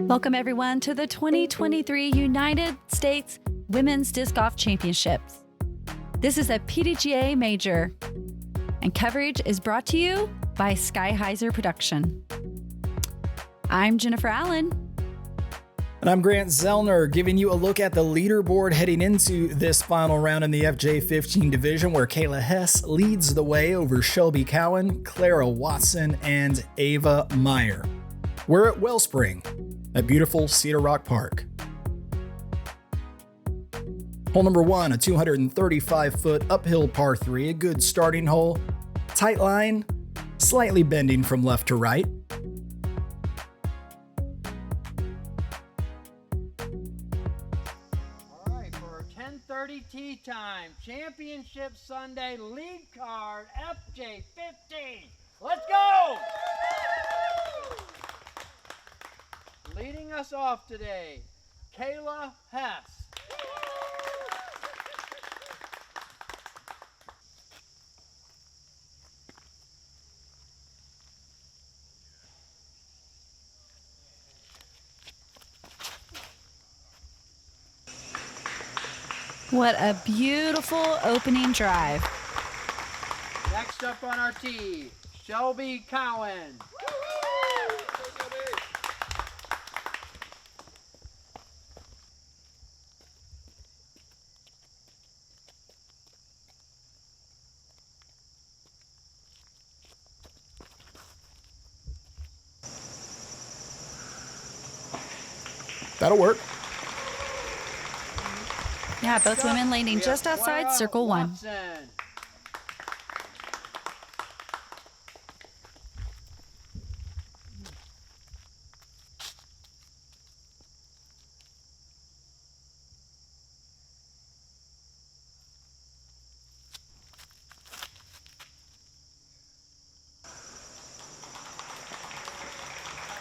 Welcome everyone to the 2023 United States Women's Disc Golf Championships. This is a PDGA major, and coverage is brought to you by Skyheiser Production. I'm Jennifer Allen. And I'm Grant Zellner, giving you a look at the leaderboard heading into this final round in the FJ15 division, where Kayla Hess leads the way over Shelby Cowen, Clara Watson, and Ava Meyer. We're at Wellspring, at beautiful Cedarock Park. Hole number 1, a 235-foot uphill par 3, a good starting hole. Tight line, slightly bending from left to right. All right, for 10:30 tee time, Championship Sunday lead card, FJ15. Let's go! Leading us off today, Kayla Hess. What a beautiful opening drive. Next up on our tee, Shelby Cowen. That'll work. Yeah, both women landing just outside circle 1. Watson.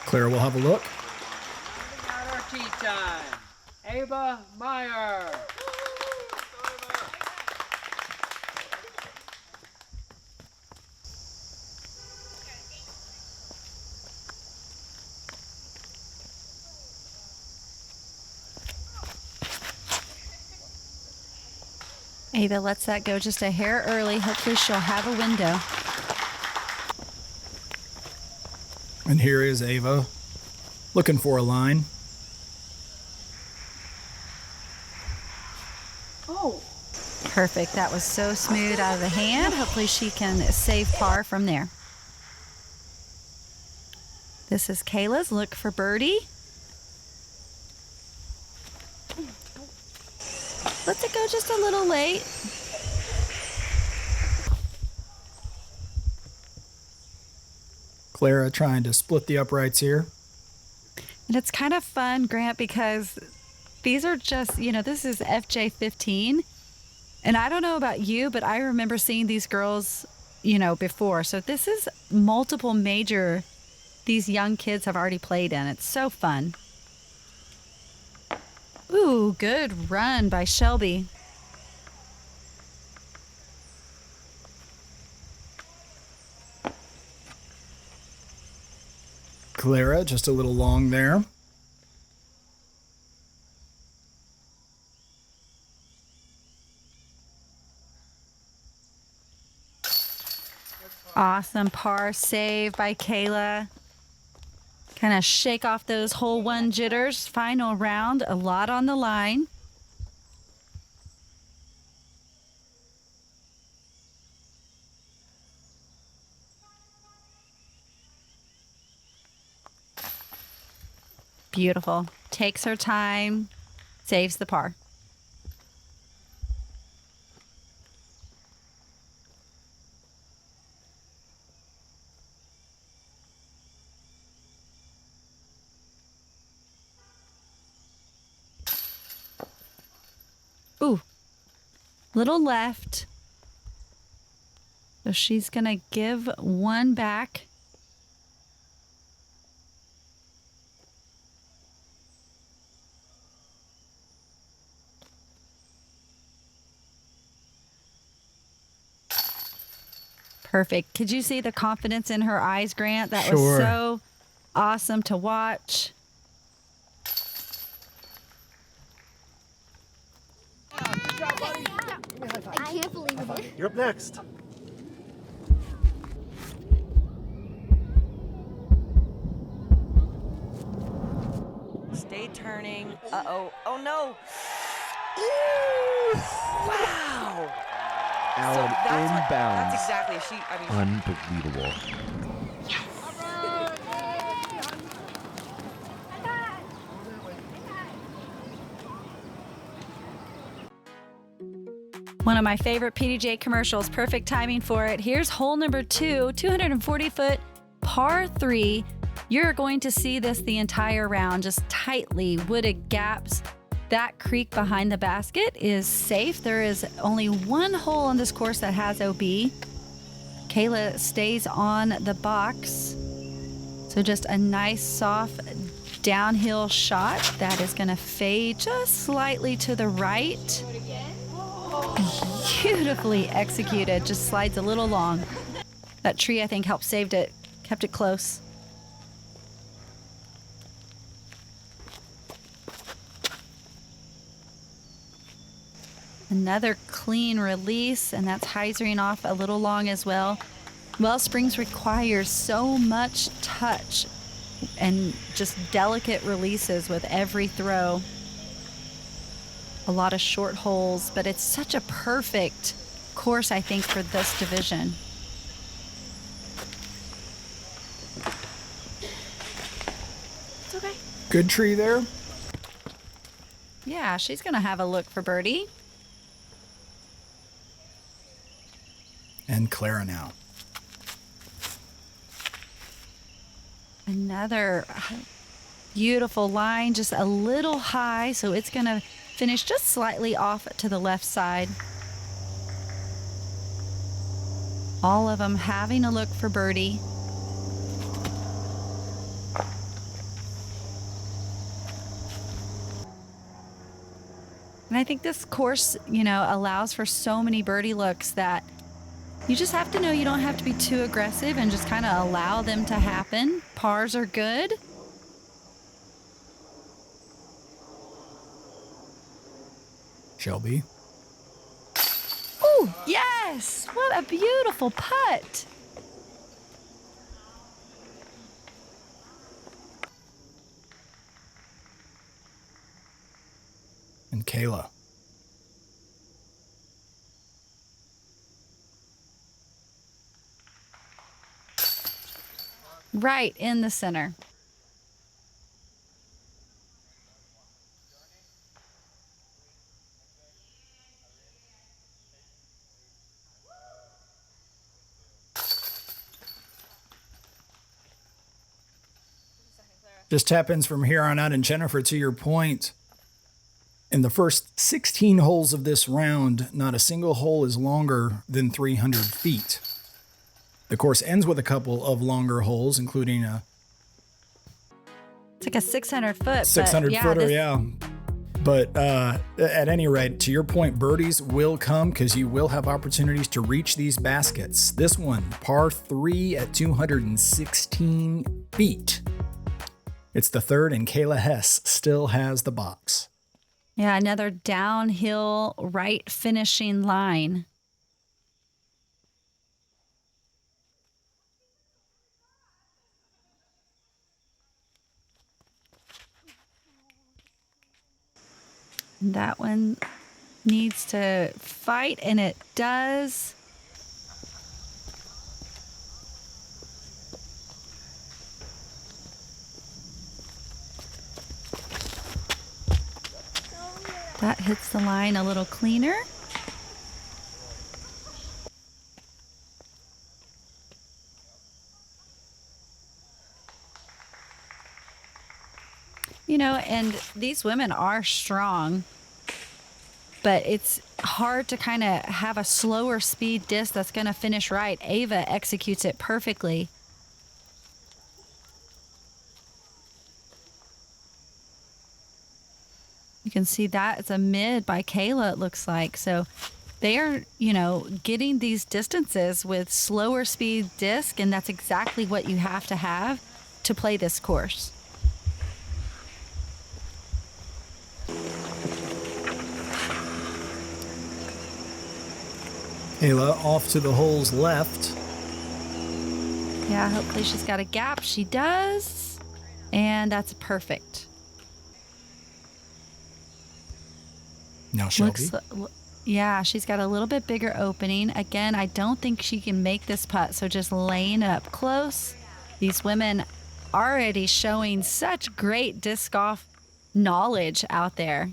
Clara will have a look. At our tee time, Ava Meyer. Ava lets that go just a hair early. Hopefully she'll have a window. And here is Ava, looking for a line. Oh. Perfect. That was so smooth out of the hand. Hopefully she can save par from there. This is Kayla's look for birdie. Let's it go just a little late. Clara trying to split the uprights here. And it's kind of fun, Grant, because these are just, this is FJ15. And I don't know about you, but I remember seeing these girls, before. So this is multiple major these young kids have already played in. It's so fun. Ooh, good run by Shelby. Clara just a little long there. Awesome par save by Kayla. Kind of shake off those hole 1 jitters. Final round, a lot on the line. Beautiful. Takes her time, saves the par. Ooh, little left. So she's going to give one back. Perfect. Could you see the confidence in her eyes, Grant? That was Sure. so awesome to watch. I can't believe it. You're up next. Stay turning. Uh-oh. Oh, no. Wow. Alan, inbounds. That's exactly. Unbelievable. One of my favorite PDGA commercials, perfect timing for it. Here's hole number 2, 240-foot par 3. You're going to see this the entire round, just tightly wooded gaps. That creek behind the basket is safe. There is only one hole on this course that has OB. Kayla stays on the box. So just a nice, soft downhill shot that is going to fade just slightly to the right. Beautifully executed, just slides a little long. That tree, I think, helped saved it, kept it close. Another clean release, and that's hyzering off a little long as well. Wellsprings requires so much touch and just delicate releases with every throw. A lot of short holes, but it's such a perfect course, I think, for this division. It's okay. Good tree there. Yeah, she's going to have a look for birdie. And Clara now. Another beautiful line, just a little high, so it's going to finish just slightly off to the left side. All of them having a look for birdie. And I think this course, allows for so many birdie looks that you just have to know you don't have to be too aggressive and just kind of allow them to happen. Pars are good. Shelby. Ooh, yes! What a beautiful putt. And Kayla. Right in the center. Just tap-ins from here on out. And Jennifer, to your point, in the first 16 holes of this round, not a single hole is longer than 300 feet. The course ends with a couple of longer holes, including a It's like a 600 foot. 600 but footer, this- yeah. But at any rate, to your point, birdies will come because you will have opportunities to reach these baskets. This one, par 3 at 216 feet. It's the third, and Kayla Hess still has the box. Yeah, another downhill right finishing line. That one needs to fight, and it does. That hits the line a little cleaner. And these women are strong, but it's hard to kind of have a slower speed disc that's going to finish right. Ava executes it perfectly. You can see that it's a mid by Kayla, it looks like. So they are, getting these distances with slower speed disc, and that's exactly what you have to play this course. Kayla off to the holes left. Yeah, hopefully she's got a gap. She does. And that's perfect. Now Shelby. Yeah, she's got a little bit bigger opening. Again, I don't think she can make this putt, so just laying it up close. These women already showing such great disc golf knowledge out there.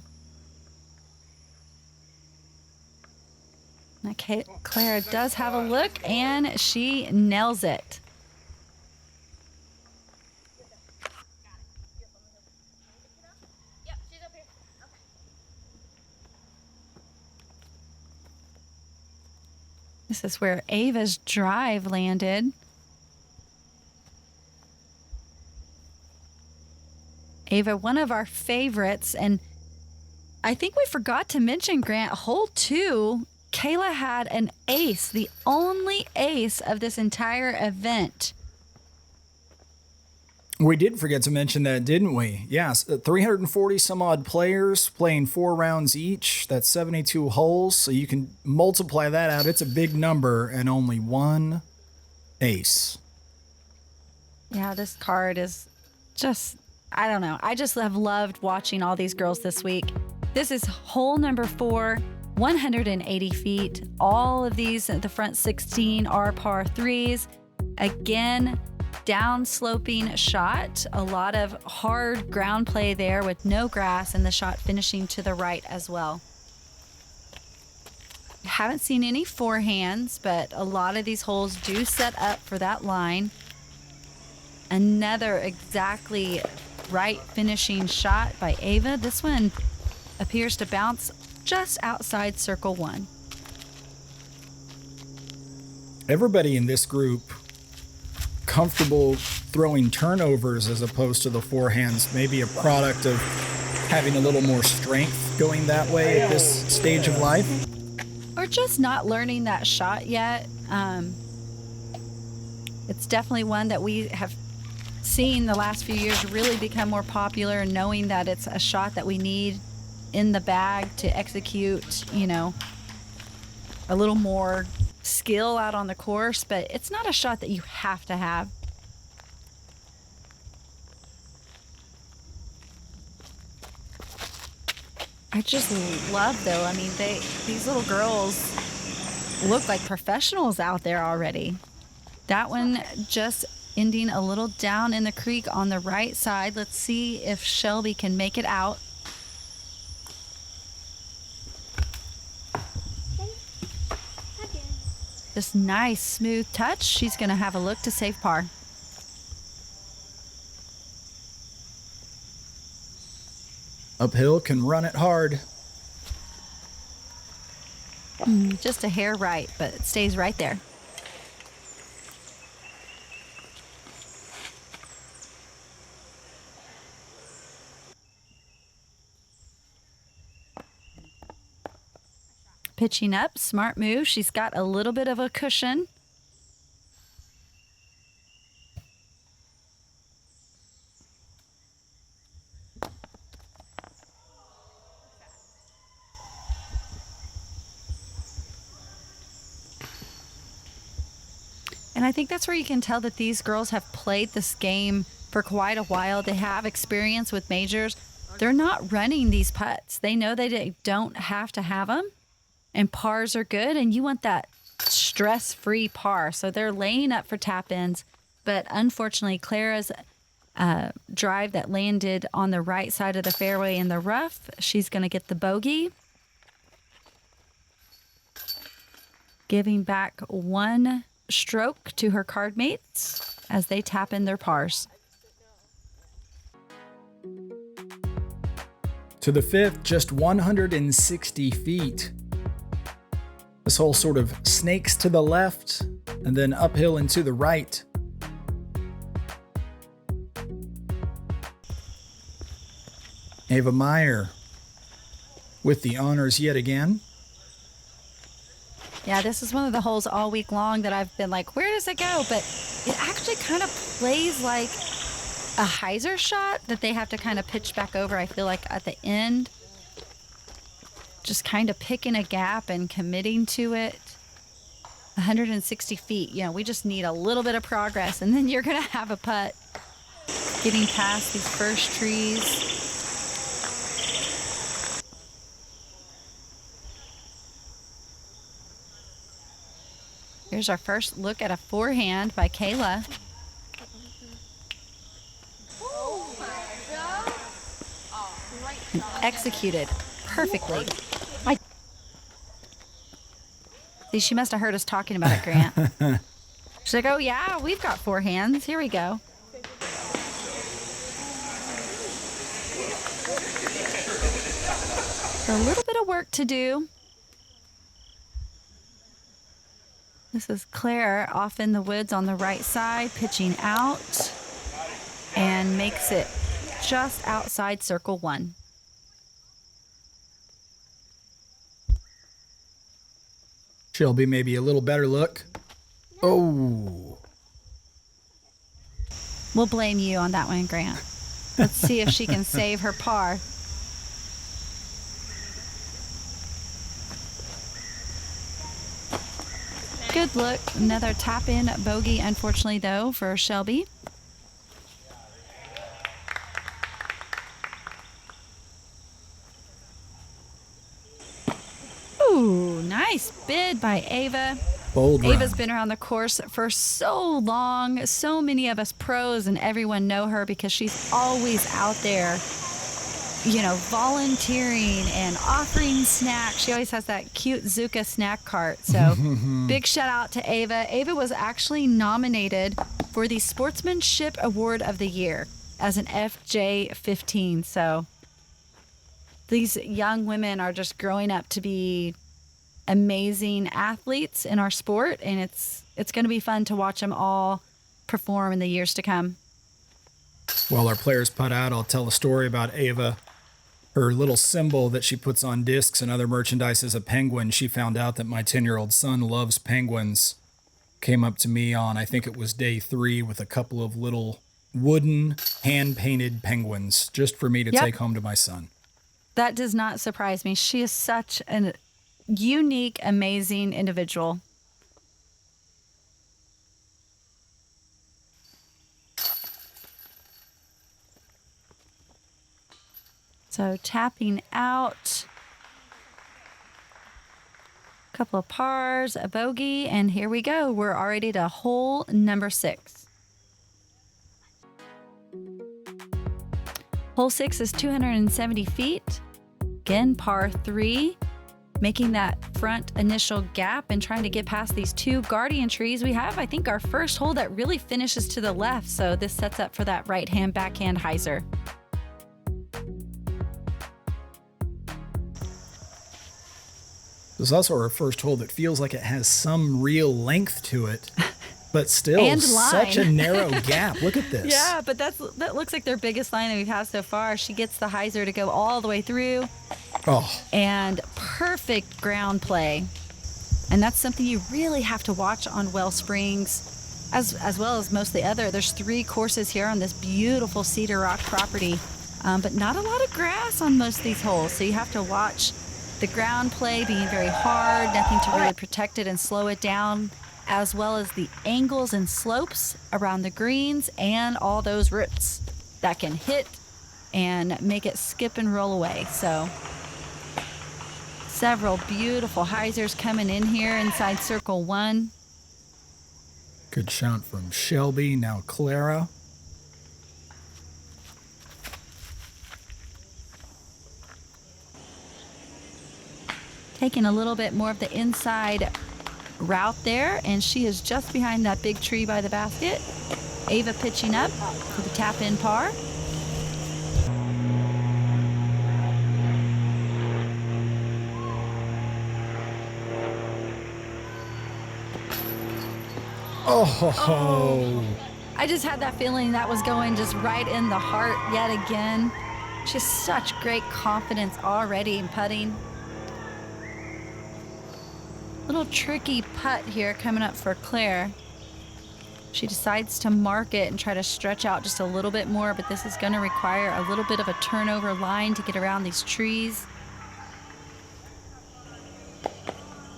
Okay, Clara does have a look, and she nails it. This is where Ava's drive landed. Ava, one of our favorites, and I think we forgot to mention, Grant, hole 2, Kayla had an ace, the only ace of this entire event. We did forget to mention that, didn't we? Yes, 340 some odd players playing 4 rounds each. That's 72 holes, so you can multiply that out. It's a big number, and only one ace. Yeah, this card is just, I don't know. I just have loved watching all these girls this week. This is hole number 4, 180 feet. All of these, the front 16 are par 3s. Again, down sloping shot, a lot of hard ground play there with no grass, and the shot finishing to the right as well. Haven't seen any forehands, but a lot of these holes do set up for that line. Another exactly right finishing shot by Ava. This one appears to bounce just outside circle 1. Everybody in this group comfortable throwing turnovers as opposed to the forehands, maybe a product of having a little more strength going that way at this stage of life. Or just not learning that shot yet. It's definitely one that we have seen the last few years really become more popular, and knowing that it's a shot that we need in the bag to execute, a little more skill out on the course, but it's not a shot that you have to have. I just love, though. I mean, these little girls look like professionals out there already. That one just ending a little down in the creek on the right side. Let's see if Shelby can make it out. This nice smooth touch. She's going to have a look to save par. Uphill, can run it hard. Just a hair right, but it stays right there. Pitching up, smart move. She's got a little bit of a cushion. And I think that's where you can tell that these girls have played this game for quite a while. They have experience with majors. They're not running these putts. They know they don't have to have them. And pars are good, and you want that stress-free par. So they're laying up for tap-ins. But unfortunately, Clara's drive that landed on the right side of the fairway in the rough, she's going to get the bogey. Giving back one stroke to her card mates as they tap in their pars. To the 5th, just 160 feet. This hole sort of snakes to the left and then uphill and to the right. Ava Meyer with the honors yet again. Yeah, this is one of the holes all week long that I've been like, where does it go? But it actually kind of plays like a hyzer shot that they have to kind of pitch back over, I feel like, at the end. Just kind of picking a gap and committing to it. 160 feet. You know, we just need a little bit of progress, and then you're going to have a putt. Getting past these first trees. Here's our first look at a forehand by Kayla. And executed perfectly. See, she must have heard us talking about it, Grant. She's like, oh yeah, we've got forehands. Here we go. So a little bit of work to do. This is Claire off in the woods on the right side, pitching out, and makes it just outside circle 1. Shelby, maybe a little better look. Oh. We'll blame you on that one, Grant. Let's see if she can save her par. Good look. Another tap-in bogey, unfortunately, though, for Shelby. Ooh, nice bid by Ava. Bold run. Ava's been around the course for so long. So many of us pros and everyone know her because she's always out there, you know, volunteering and offering snacks. She always has that cute Zuka snack cart. So big shout out to Ava. Ava was actually nominated for the Sportsmanship Award of the Year as an FJ15. So these young women are just growing up to be amazing athletes in our sport, and it's going to be fun to watch them all perform in the years to come. While our players putt out, I'll tell a story about Ava. Her little symbol that she puts on discs and other merchandise is a penguin. She found out that my 10-year-old son loves penguins. Came up to me on, I think it was day 3, with a couple of little wooden, hand-painted penguins just for me to take home to my son. That does not surprise me. She is such a unique, amazing individual. So tapping out, a couple of pars, a bogey, and here we go. We're already to hole number 6. Hole 6 is 270 feet. Again, par 3, making that front initial gap and trying to get past these 2 guardian trees. We have, I think, our first hole that really finishes to the left, so this sets up for that right-hand backhand hyzer. This is also our first hole that feels like it has some real length to it, but still And such a line. narrow gap. Look at this. Yeah, but that looks like their biggest line that we've had so far. She gets the hyzer to go all the way through. Oh, And perfect ground play. And that's something you really have to watch on Wellsprings, as well as most of the other. There's 3 courses here on this beautiful Cedarock property, but not a lot of grass on most of these holes. So you have to watch the ground play being very hard, nothing to really protect it and slow it down, as well as the angles and slopes around the greens and all those roots that can hit and make it skip and roll away. So several beautiful hyzers coming in here inside circle 1. good shot from Shelby. Now Clara. Taking a little bit more of the inside route there, and she is just behind that big tree by the basket. Ava pitching up for the tap-in par. Oh. I just had that feeling that was going just right in the heart yet again. Just such great confidence already in putting. Little tricky putt here coming up for Claire. She decides to mark it and try to stretch out just a little bit more, but this is going to require a little bit of a turnover line to get around these trees.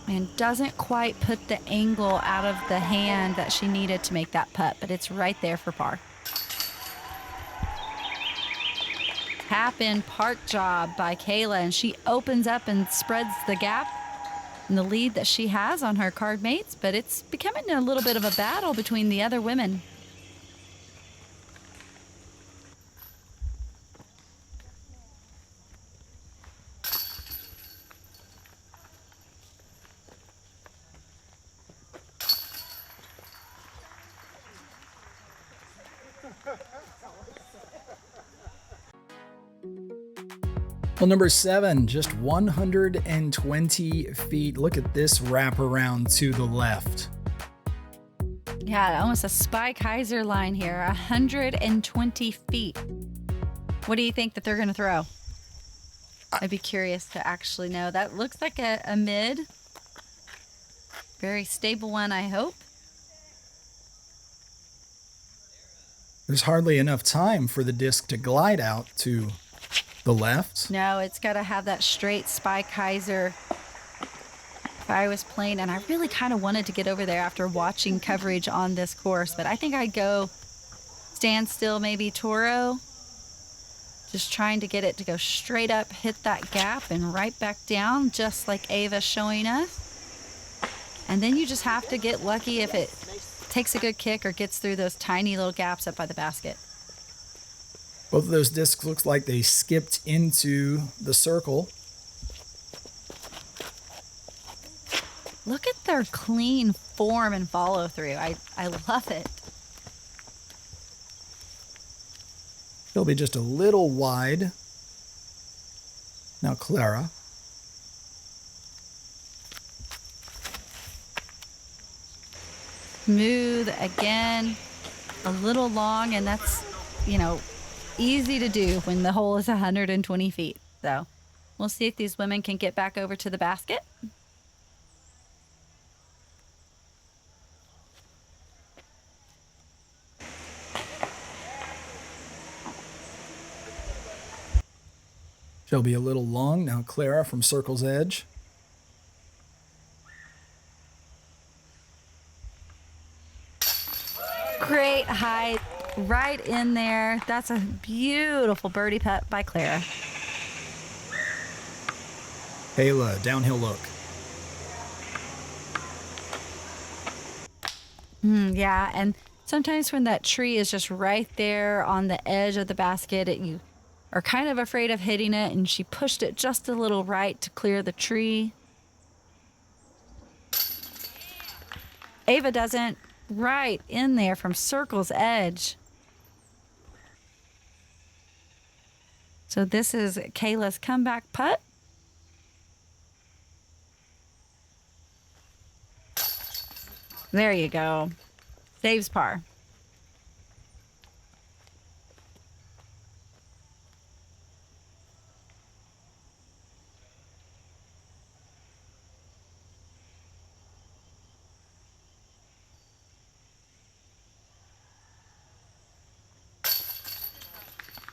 And doesn't quite put the angle out of the hand that she needed to make that putt, but it's right there for par. Tap in park job by Kayla, and she opens up and spreads the gap and the lead that she has on her card mates, but it's becoming a little bit of a battle between the other women. Well, number 7, just 120 feet. Look at this wraparound to the left. Yeah, almost a Spike Heiser line here, 120 feet. What do you think that they're going to throw? I'd be curious to actually know. That looks like a mid. Very stable one, I hope. There's hardly enough time for the disc to glide out to the left. No, it's got to have that straight Spike Heiser. If I was playing, and I really kind of wanted to get over there after watching coverage on this course, but I think I'd go standstill, maybe Toro. Just trying to get it to go straight up, hit that gap, and right back down, just like Ava's showing us. And then you just have to get lucky if it takes a good kick or gets through those tiny little gaps up by the basket. Both of those discs looks like they skipped into the circle. Look at their clean form and follow through. I love it. Shelby just a little wide. Now Clara. Smooth again, a little long, and that's, easy to do when the hole is 120 feet. So we'll see if these women can get back over to the basket. Shelby a little long. Now Clara from circle's edge. Great height, right in there. That's a beautiful birdie putt by Clara. Kayla, downhill look. Yeah, and sometimes when that tree is just right there on the edge of the basket, you are kind of afraid of hitting it, and she pushed it just a little right to clear the tree. Ava doesn't. Right in there from circle's edge. So this is Kayla's comeback putt. There you go. Saves par.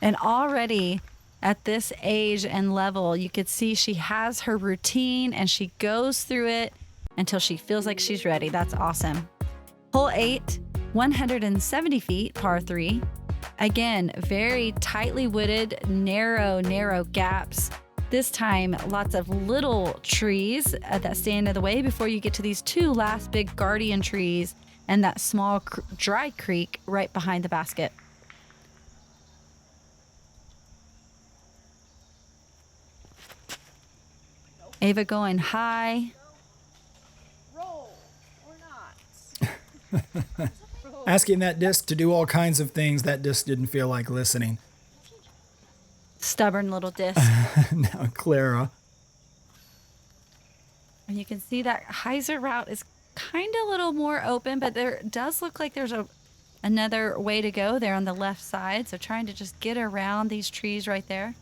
And already at this age and level, you could see she has her routine and she goes through it until she feels like she's ready. That's awesome. Hole 8, 170 feet, par 3. Again, very tightly wooded, narrow gaps. This time, lots of little trees that stand in the way before you get to these two last big guardian trees and that small dry creek right behind the basket. Ava going high. Roll or not. Asking that disc to do all kinds of things, that disc didn't feel like listening. Stubborn little disc. Now Clara. And you can see that Heiser route is kind of a little more open, but there does look like there's another way to go there on the left side. So trying to just get around these trees right there.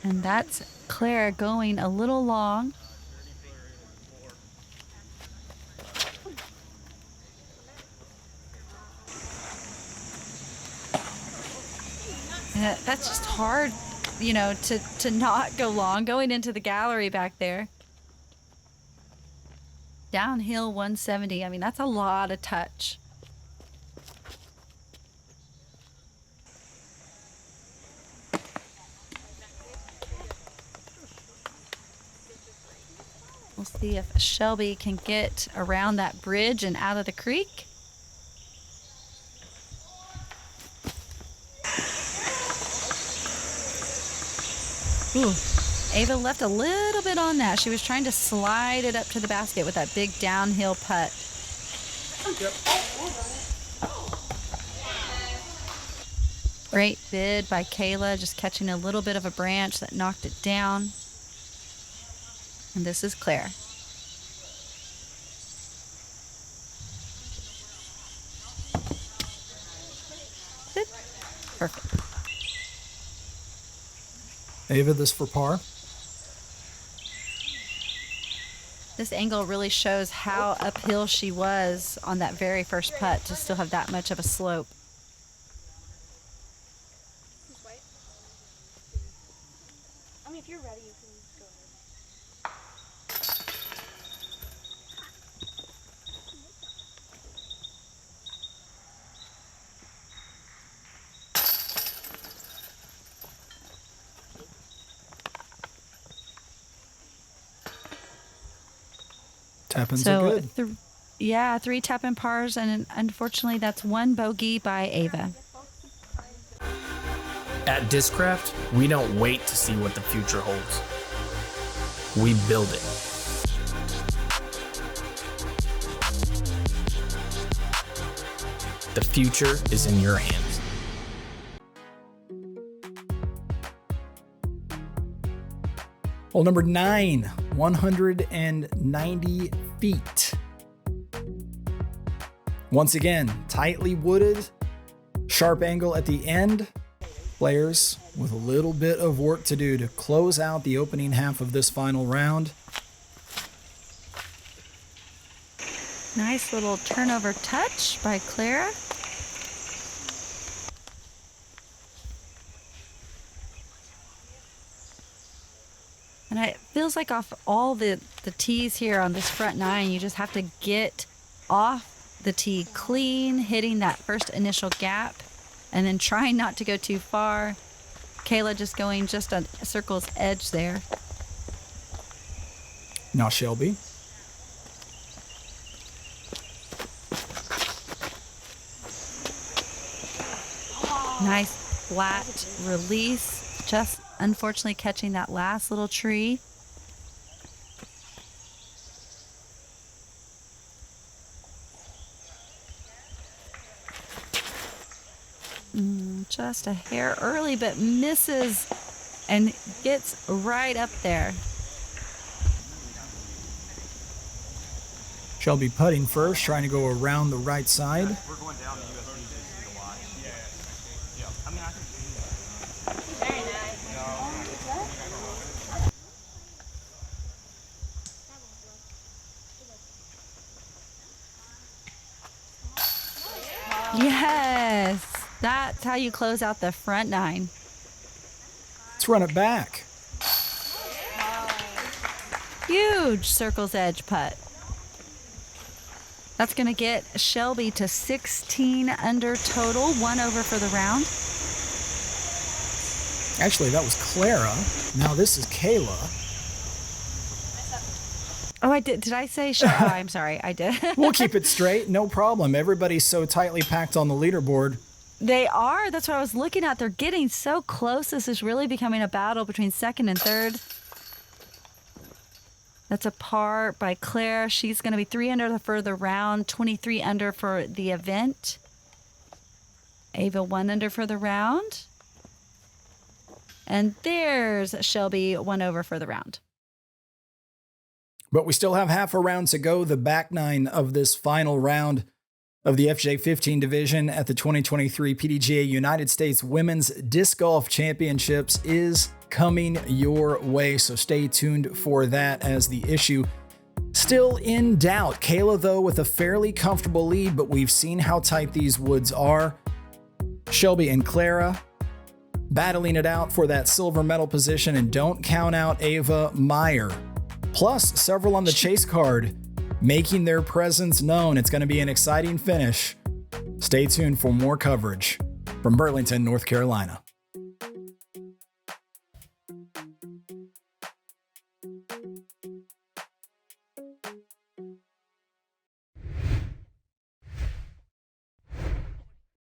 And that's Clara going a little long. And that's just hard, you know, to not go long. Going into the gallery back there. Downhill 170. I mean, that's a lot of touch. We'll see if Shelby can get around that bridge and out of the creek. Ooh, Ava left a little bit on that. She was trying to slide it up to the basket with that big downhill putt. Great bid by Kayla, just catching a little bit of a branch that knocked it down. And this is Claire. Good. Perfect. Ava, this for par. This angle really shows how uphill she was on that very first putt to still have that much of a slope. Who's white? I mean, if you're ready, you can go ahead. Tap-ins are good. Yeah, 3 tap-in pars, and unfortunately that's 1 bogey by Ava. At Discraft, we don't wait to see what the future holds. We build it. The future is in your hands. Hole number 9, 190 feet. Once again, tightly wooded, sharp angle at the end. Players with a little bit of work to do to close out the opening half of this final round. Nice little turnover touch by Clara. And it feels like off all the tees here on this front 9, you just have to get off the tee clean, hitting that first initial gap, and then trying not to go too far. Kayla just going just on a circle's edge there. Now Shelby. Nice flat release, just unfortunately catching that last little tree. Just a hair early, but misses and gets right up there. Shelby putting first, trying to go around the right side. We're going down the USDJC to watch. Yeah. I mean, I think Very nice. Yes, that's how you close out the front 9. Let's run it back. Huge circle's edge putt. That's going to get Shelby to 16 under total, 1 over for the round. Actually, that was Clara. Now this is Kayla. Oh, I did. Did I say Shelby? Oh, I'm sorry. I did. We'll keep it straight. No problem. Everybody's so tightly packed on the leaderboard. They are. That's what I was looking at. They're getting so close. This is really becoming a battle between second and third. That's a par by Claire. She's going to be 3 under for the round, 23 under for the event. Ava 1 under for the round. And there's Shelby 1 over for the round. But we still have half a round to go. The back 9 of this final round of the FJ15 division at the 2023 PDGA United States Women's Disc Golf Championships is coming your way, so stay tuned for that as the issue still in doubt. Kayla, though, with a fairly comfortable lead, but we've seen how tight these woods are. Shelby and Clara battling it out for that silver medal position, and don't count out Ava Meyer. Plus, several on the chase card making their presence known. It's going to be an exciting finish. Stay tuned for more coverage from Burlington, North Carolina.